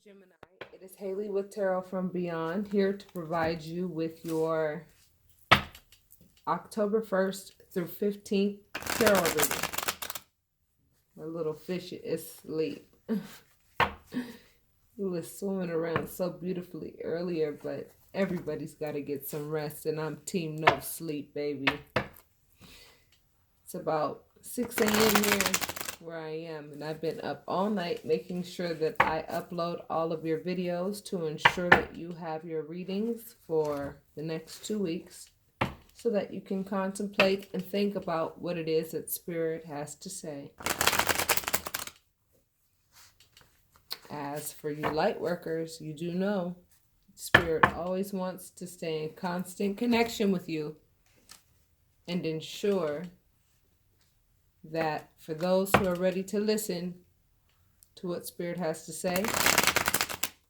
Gemini. It is Haley with Tarot from Beyond, here to provide you with your October 1st through 15th tarot reading. My little fish is asleep. He was swimming around so beautifully earlier, but everybody's got to get some rest, and I'm team no sleep, baby. It's about 6 a.m. here where I am, and I've been up all night making sure that I upload all of your videos to ensure that you have your readings for the next 2 weeks so that you can contemplate and think about what it is that Spirit has to say. As for you light workers, you do know Spirit always wants to stay in constant connection with you and ensure that for those who are ready to listen to what Spirit has to say,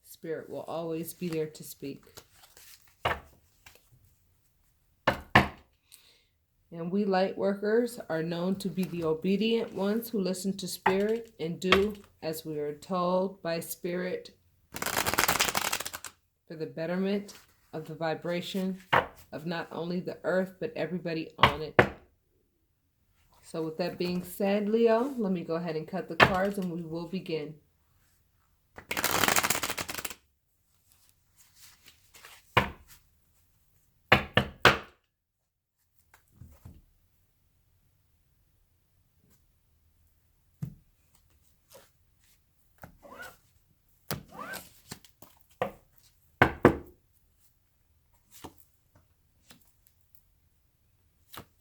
Spirit will always be there to speak. And we light workers are known to be the obedient ones who listen to Spirit and do as we are told by Spirit for the betterment of the vibration of not only the earth, but everybody on it. So with that being said, Leo, let me go ahead and cut the cards and we will begin.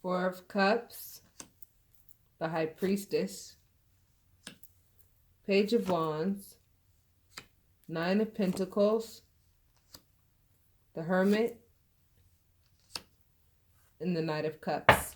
Four of Cups, the High Priestess, Page of Wands, Nine of Pentacles, the Hermit, and the Knight of Cups.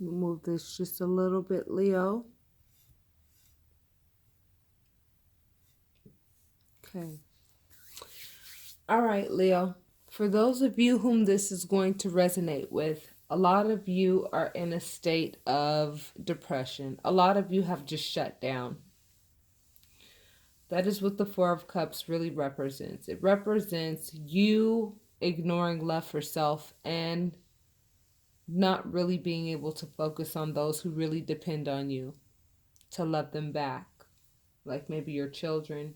Move this just a little bit, Leo. Okay. All right, Leo. For those of you whom this is going to resonate with, a lot of you are in a state of depression. A lot of you have just shut down. That is what the Four of Cups really represents. It represents you ignoring love for self and not really being able to focus on those who really depend on you to love them back, like maybe your children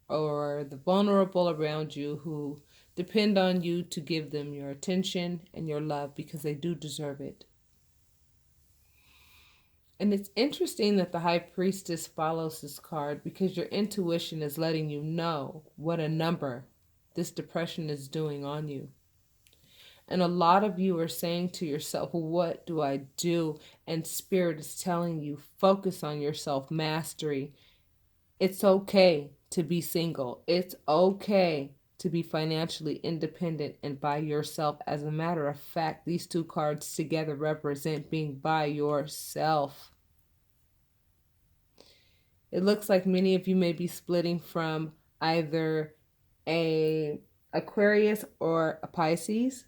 or the vulnerable around you who depend on you to give them your attention and your love because they do deserve it. And it's interesting that the High Priestess follows this card because your intuition is letting you know what a number this depression is doing on you. And a lot of you are saying to yourself, what do I do? And Spirit is telling you, focus on your self-mastery. It's okay to be single. It's okay to be financially independent and by yourself. As a matter of fact, these two cards together represent being by yourself. It looks like many of you may be splitting from either a Aquarius or a Pisces.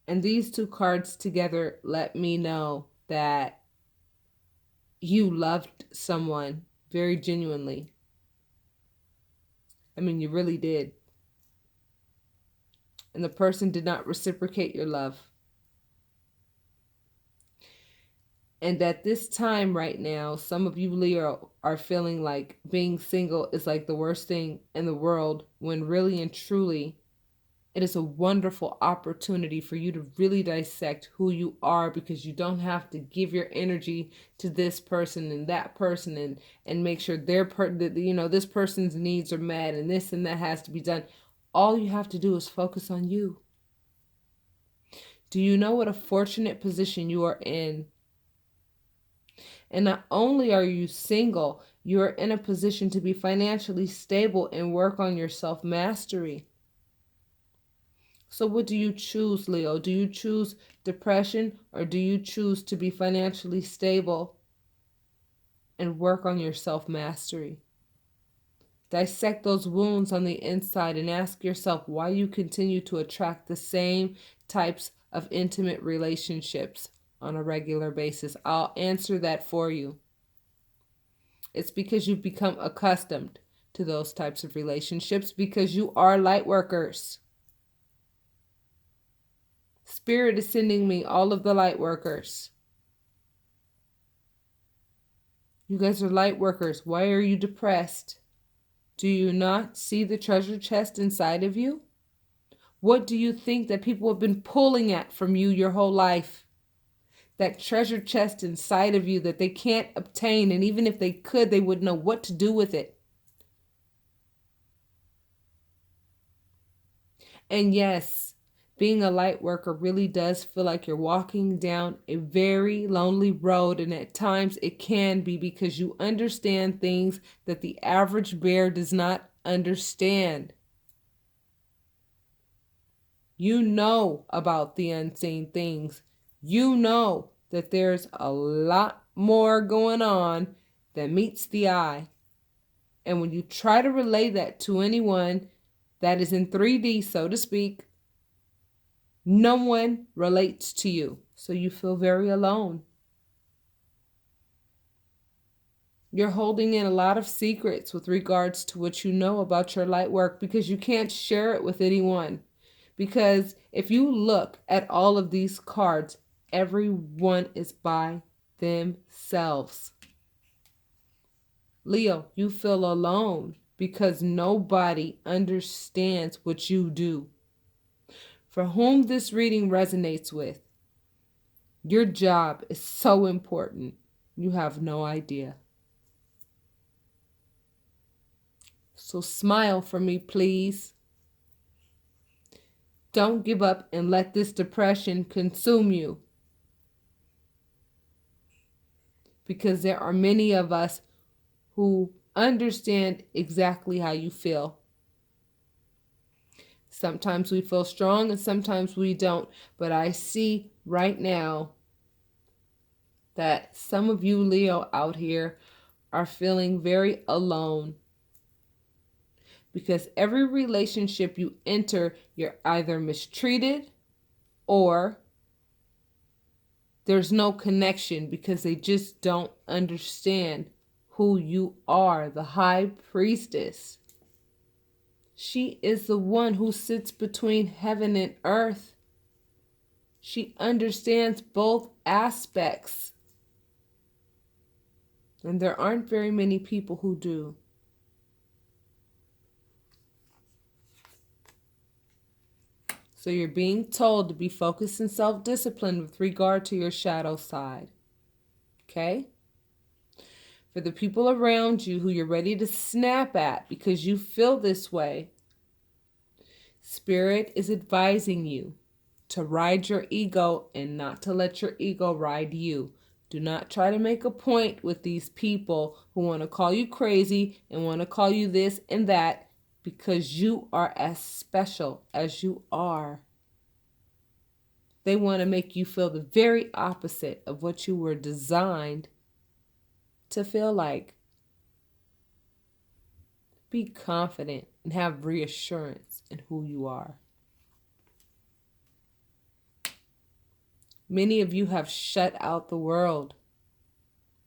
And these two cards together let me know that you loved someone very genuinely. I mean, you really did. And the person did not reciprocate your love. And at this time right now, some of you, Leo, are feeling like being single is like the worst thing in the world, when really and truly it is a wonderful opportunity for you to really dissect who you are, because you don't have to give your energy to this person and that person and make sure this person's needs are met and this and that has to be done. All you have to do is focus on you. Do you know what a fortunate position you are in? And not only are you single, you are in a position to be financially stable and work on your self-mastery. So what do you choose, Leo? Do you choose depression, or do you choose to be financially stable and work on your self-mastery? Dissect those wounds on the inside and ask yourself why you continue to attract the same types of intimate relationships on a regular basis. I'll answer that for you. It's because you've become accustomed to those types of relationships because you are light workers. Spirit is sending me all of the light workers. You guys are light workers. Why are you depressed? Do you not see the treasure chest inside of you? What do you think that people have been pulling at from you your whole life? That treasure chest inside of you that they can't obtain, and even if they could, they wouldn't know what to do with it. And yes, being a light worker really does feel like you're walking down a very lonely road, and at times it can be because you understand things that the average bear does not understand. You know about the unseen things. You know that there's a lot more going on than meets the eye. And when you try to relay that to anyone that is in 3D, so to speak, no one relates to you. So you feel very alone. You're holding in a lot of secrets with regards to what you know about your light work because you can't share it with anyone. Because if you look at all of these cards, everyone is by themselves. Leo, you feel alone because nobody understands what you do. For whom this reading resonates with, your job is so important. You have no idea. So smile for me, please. Don't give up and let this depression consume you. Because there are many of us who understand exactly how you feel. Sometimes we feel strong and sometimes we don't. But I see right now that some of you, Leo, out here are feeling very alone. Because every relationship you enter, you're either mistreated or there's no connection because they just don't understand who you are, the high priestess. She is the one who sits between heaven and earth. She understands both aspects. And there aren't very many people who do. So you're being told to be focused and self-disciplined with regard to your shadow side. Okay? For the people around you who you're ready to snap at because you feel this way, Spirit is advising you to ride your ego and not to let your ego ride you. Do not try to make a point with these people who want to call you crazy and want to call you this and that because you are as special as you are. They want to make you feel the very opposite of what you were designed to feel like. Be confident and have reassurance in who you are. Many of you have shut out the world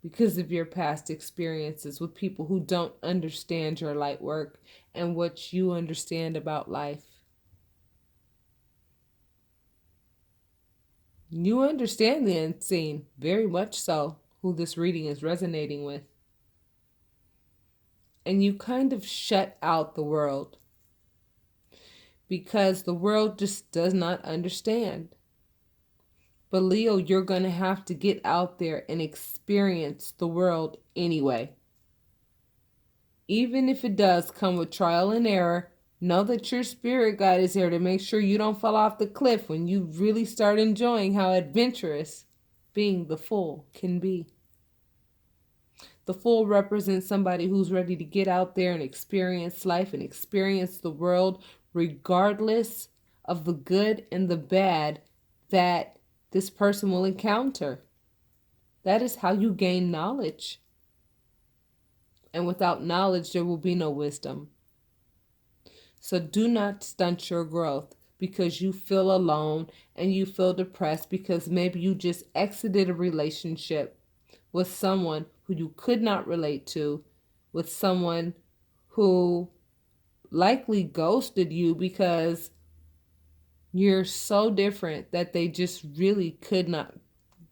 because of your past experiences with people who don't understand your light work and what you understand about life. You understand the unseen, very much so, who this reading is resonating with. And you kind of shut out the world because the world just does not understand. But Leo, you're going to have to get out there and experience the world anyway. Even if it does come with trial and error, know that your spirit guide is here to make sure you don't fall off the cliff when you really start enjoying how adventurous being the Fool can be. The Fool represents somebody who's ready to get out there and experience life and experience the world regardless of the good and the bad that this person will encounter. That is how you gain knowledge. And without knowledge, there will be no wisdom. So do not stunt your growth because you feel alone and you feel depressed because maybe you just exited a relationship with someone who you could not relate to, with someone who likely ghosted you because you're so different that they just really could not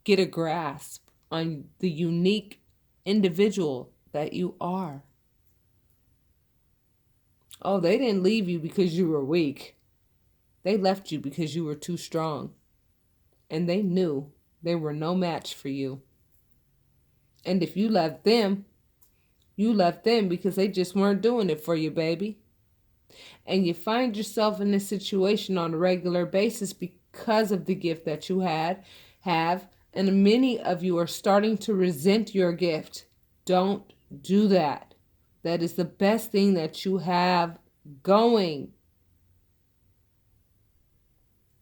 get a grasp on the unique individual that you are. Oh, they didn't leave you because you were weak. They left you because you were too strong. And they knew they were no match for you. And if you left them because they just weren't doing it for you, baby. And you find yourself in this situation on a regular basis because of the gift that you have, and many of you are starting to resent your gift. Don't do that. That is the best thing that you have going.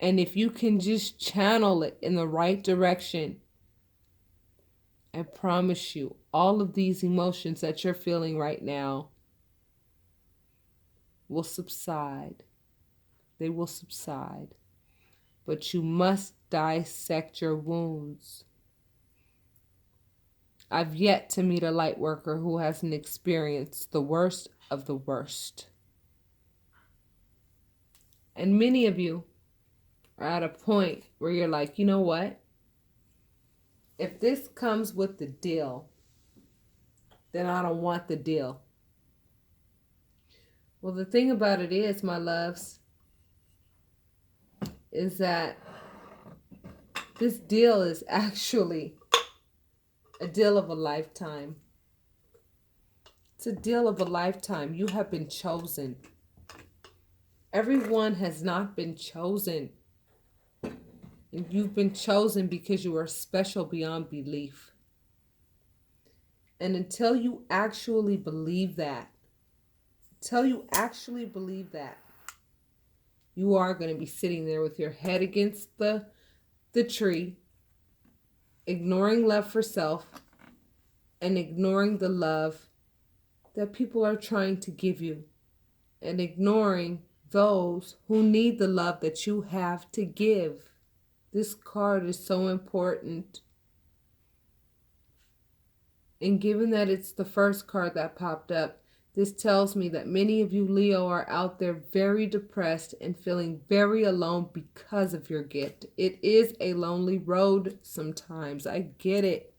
And if you can just channel it in the right direction, I promise you, all of these emotions that you're feeling right now will subside. They will subside. But you must dissect your wounds. I've yet to meet a light worker who hasn't experienced the worst of the worst. And many of you are at a point where you're like, you know what? If this comes with the deal, then I don't want the deal. Well, the thing about it is, my loves, is that this deal is actually a deal of a lifetime. It's a deal of a lifetime. You have been chosen. Everyone has not been chosen. And you've been chosen because you are special beyond belief. And until you actually believe that, you are going to be sitting there with your head against the tree, ignoring love for self and ignoring the love that people are trying to give you, and ignoring those who need the love that you have to give. This card is so important. And given that it's the first card that popped up, this tells me that many of you, Leo, are out there very depressed and feeling very alone because of your gift. It is a lonely road sometimes. I get it.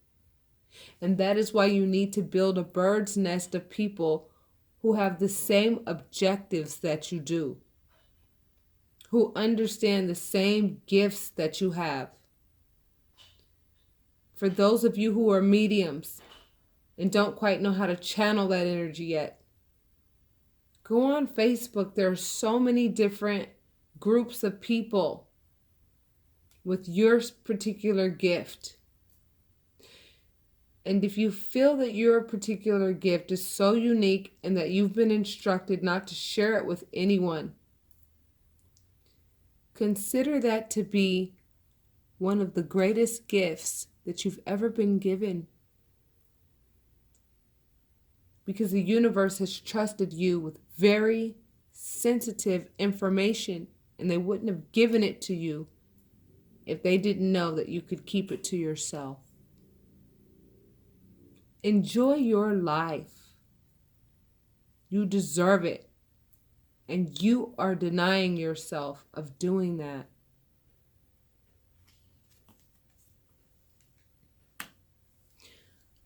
And that is why you need to build a bird's nest of people who have the same objectives that you do, who understand the same gifts that you have. For those of you who are mediums and don't quite know how to channel that energy yet, go on Facebook. There are so many different groups of people with your particular gift. And if you feel that your particular gift is so unique and that you've been instructed not to share it with anyone, consider that to be one of the greatest gifts that you've ever been given. Because the universe has trusted you with very sensitive information, and they wouldn't have given it to you if they didn't know that you could keep it to yourself. Enjoy your life. You deserve it. And you are denying yourself of doing that.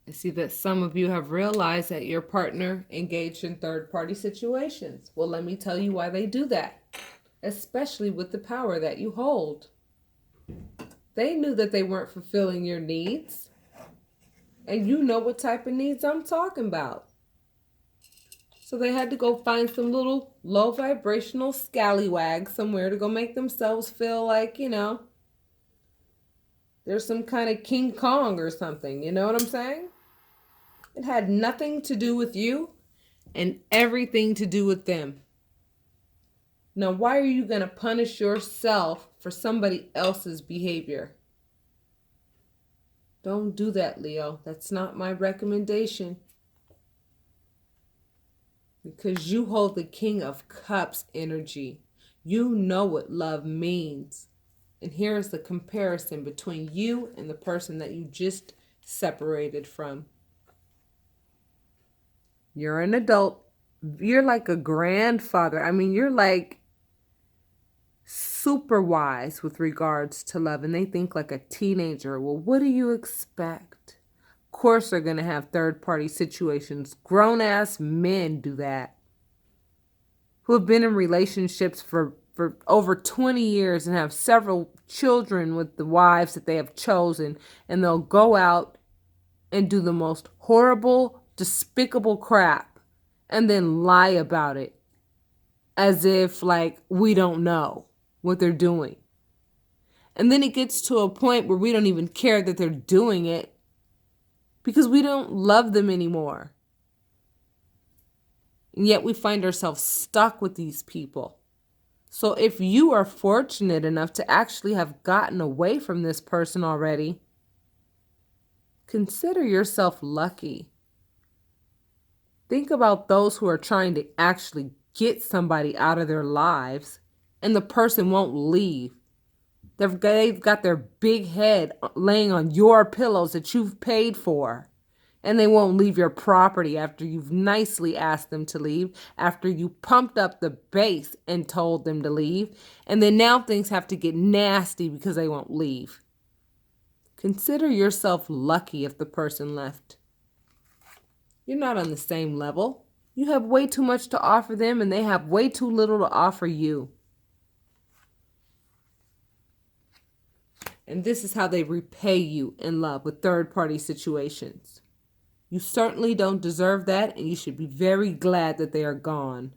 I see that some of you have realized that your partner engaged in third-party situations. Well, let me tell you why they do that, especially with the power that you hold. They knew that they weren't fulfilling your needs. And you know what type of needs I'm talking about. So they had to go find some little low vibrational scallywag somewhere to go make themselves feel like, there's some kind of King Kong or something. You know what I'm saying? It had nothing to do with you and everything to do with them. Now, why are you going to punish yourself for somebody else's behavior? Don't do that, Leo. That's not my recommendation. Because you hold the King of Cups energy. You know what love means. And here is the comparison between you and the person that you just separated from. You're an adult. You're like a grandfather. I mean, you're like super wise with regards to love, and they think like a teenager. Well, what do you expect? Of course, they're going to have third-party situations. Grown-ass men do that. Who have been in relationships for over 20 years and have several children with the wives that they have chosen, and they'll go out and do the most horrible, despicable crap and then lie about it as if like we don't know what they're doing. And then it gets to a point where we don't even care that they're doing it because we don't love them anymore. And yet we find ourselves stuck with these people. So if you are fortunate enough to actually have gotten away from this person already, consider yourself lucky. Think about those who are trying to actually get somebody out of their lives and the person won't leave. They've got their big head laying on your pillows that you've paid for. And they won't leave your property after you've nicely asked them to leave, after you pumped up the bass and told them to leave. And then now things have to get nasty because they won't leave. Consider yourself lucky if the person left. You're not on the same level. You have way too much to offer them and they have way too little to offer you. And this is how they repay you in love with third-party situations. You certainly don't deserve that, and you should be very glad that they are gone.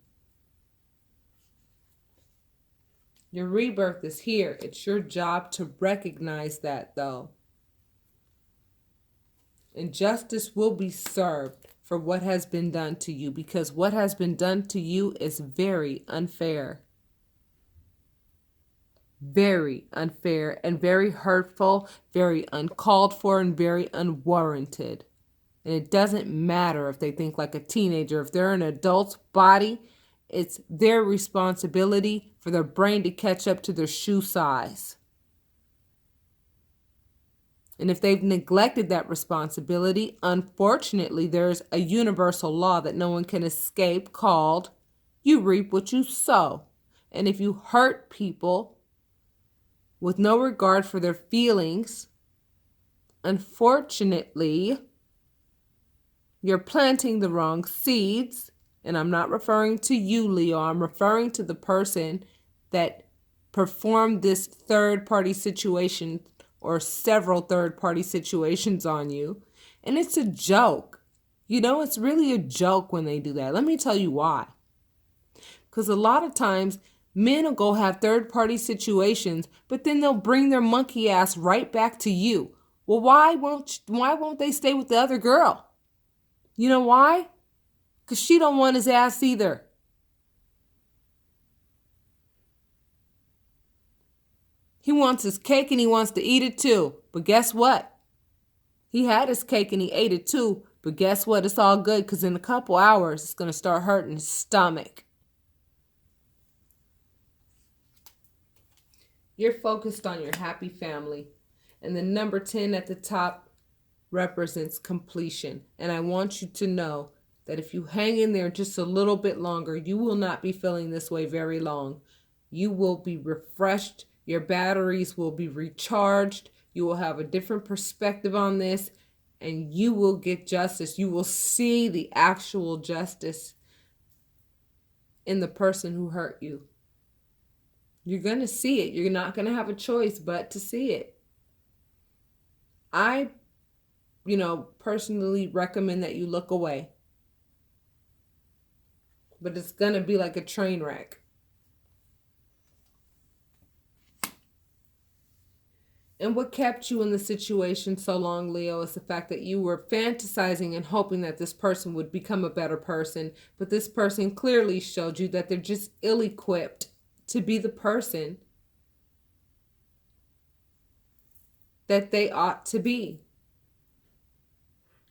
Your rebirth is here. It's your job to recognize that, though. And justice will be served for what has been done to you, because what has been done to you is very unfair. Very unfair and very hurtful, very uncalled for, and very unwarranted. And it doesn't matter if they think like a teenager. If they're an adult's body, it's their responsibility for their brain to catch up to their shoe size. And if they've neglected that responsibility, unfortunately, there's a universal law that no one can escape called you reap what you sow. And if you hurt people with no regard for their feelings, unfortunately, you're planting the wrong seeds. And I'm not referring to you, Leo. I'm referring to the person that performed this third-party situation or several third-party situations on you. And it's a joke. You know, it's really a joke when they do that. Let me tell you why. Because a lot of times, men will go have third-party situations, but then they'll bring their monkey ass right back to you. Well, why won't they stay with the other girl? You know why? Because she don't want his ass either. He wants his cake and he wants to eat it too. But guess what? He had his cake and he ate it too. But guess what? It's all good because in a couple hours, it's going to start hurting his stomach. You're focused on your happy family. And the number 10 at the top represents completion. And I want you to know that if you hang in there just a little bit longer, you will not be feeling this way very long. You will be refreshed. Your batteries will be recharged. You will have a different perspective on this, and you will get justice. You will see the actual justice in the person who hurt you. You're going to see it. You're not going to have a choice but to see it. I personally recommend that you look away. But it's going to be like a train wreck. And what kept you in the situation so long, Leo, is the fact that you were fantasizing and hoping that this person would become a better person. But this person clearly showed you that they're just ill-equipped. to be the person that they ought to be.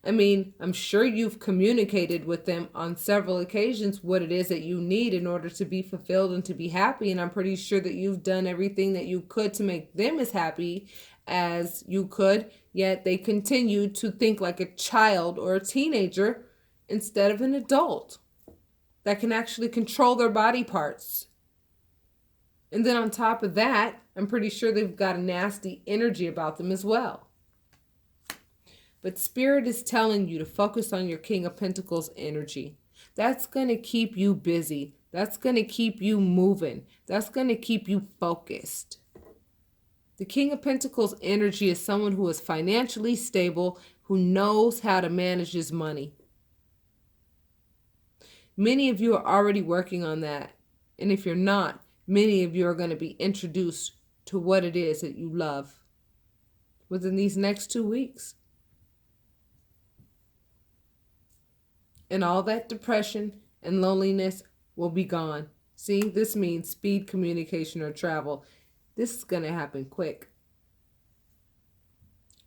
I mean, I'm sure you've communicated with them on several occasions what it is that you need in order to be fulfilled and to be happy. And I'm pretty sure that you've done everything that you could to make them as happy as you could. Yet they continue to think like a child or a teenager instead of an adult that can actually control their body parts. And then on top of that, I'm pretty sure they've got a nasty energy about them as well. But Spirit is telling you to focus on your King of Pentacles energy. That's going to keep you busy. That's going to keep you moving. That's going to keep you focused. The King of Pentacles energy is someone who is financially stable, who knows how to manage his money. Many of you are already working on that. And if you're not, many of you are going to be introduced to what it is that you love within these next 2 weeks. And all that depression and loneliness will be gone. See, this means speed, communication, or travel. This is going to happen quick.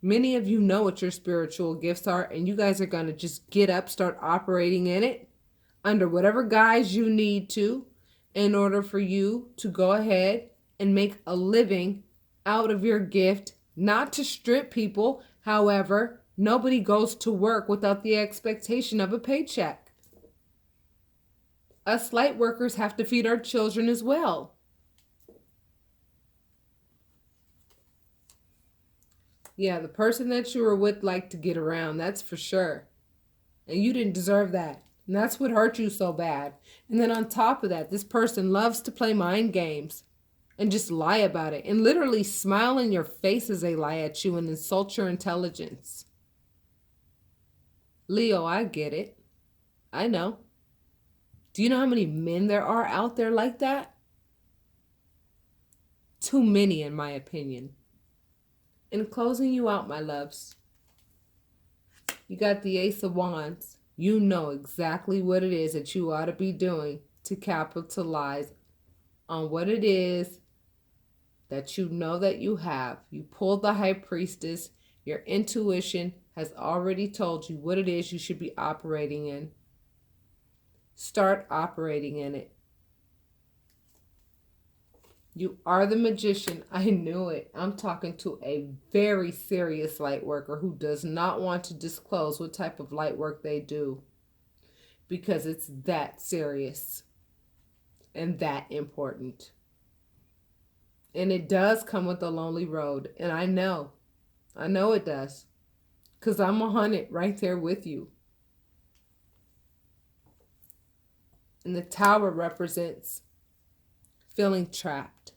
Many of you know what your spiritual gifts are, and you guys are going to just get up, start operating in it under whatever guise you need to in order for you to go ahead and make a living out of your gift, not to strip people. However, nobody goes to work without the expectation of a paycheck. Us light workers have to feed our children as well. Yeah, the person that you were with liked to get around, that's for sure. And you didn't deserve that. And that's what hurt you so bad. And then on top of that, this person loves to play mind games and just lie about it. And literally smile in your face as they lie at you and insult your intelligence. Leo, I get it. I know. Do you know how many men there are out there like that? Too many, in my opinion. In closing you out, my loves, you got the Ace of Wands. You know exactly what it is that you ought to be doing to capitalize on what it is that you know that you have. You pulled the High Priestess. Your intuition has already told you what it is you should be operating in. Start operating in it. You are the Magician. I knew it. I'm talking to a very serious light worker who does not want to disclose what type of light work they do, because it's that serious and that important. And it does come with a lonely road. And I know it does, because I'm on it right there with you. And the Tower represents feeling trapped.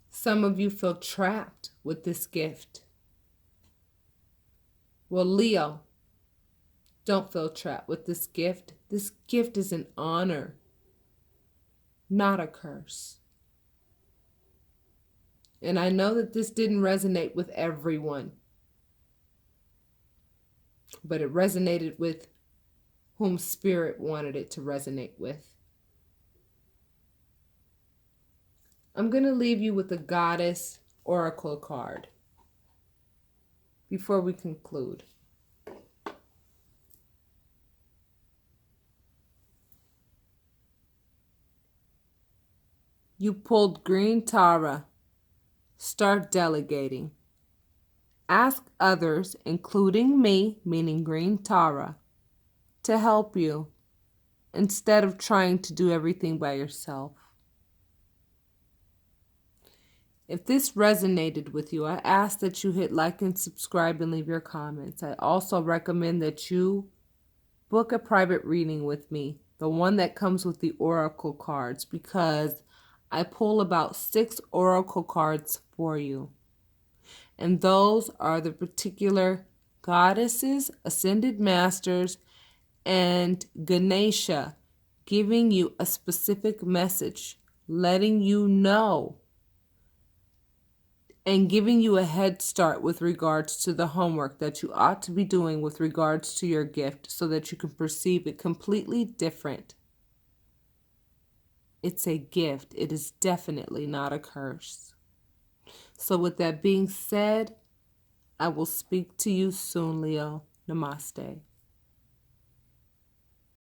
Some of you feel trapped with this gift. Well, Leo, don't feel trapped with this gift. This gift is an honor, not a curse. And I know that this didn't resonate with everyone, but it resonated with whom Spirit wanted it to resonate with. I'm going to leave you with the Goddess Oracle card before we conclude. You pulled Green Tara. Start delegating. Ask others, including me, meaning Green Tara, to help you instead of trying to do everything by yourself. If this resonated with you, I ask that you hit like and subscribe and leave your comments. I also recommend that you book a private reading with me, the one that comes with the oracle cards, because I pull about 6 oracle cards for you. And those are the particular goddesses, ascended masters, and Ganesha, giving you a specific message, letting you know and giving you a head start with regards to the homework that you ought to be doing with regards to your gift, so that you can perceive it completely different It's a gift. It is definitely not a curse. So, with that being said, I will speak to you soon, Leo. Namaste.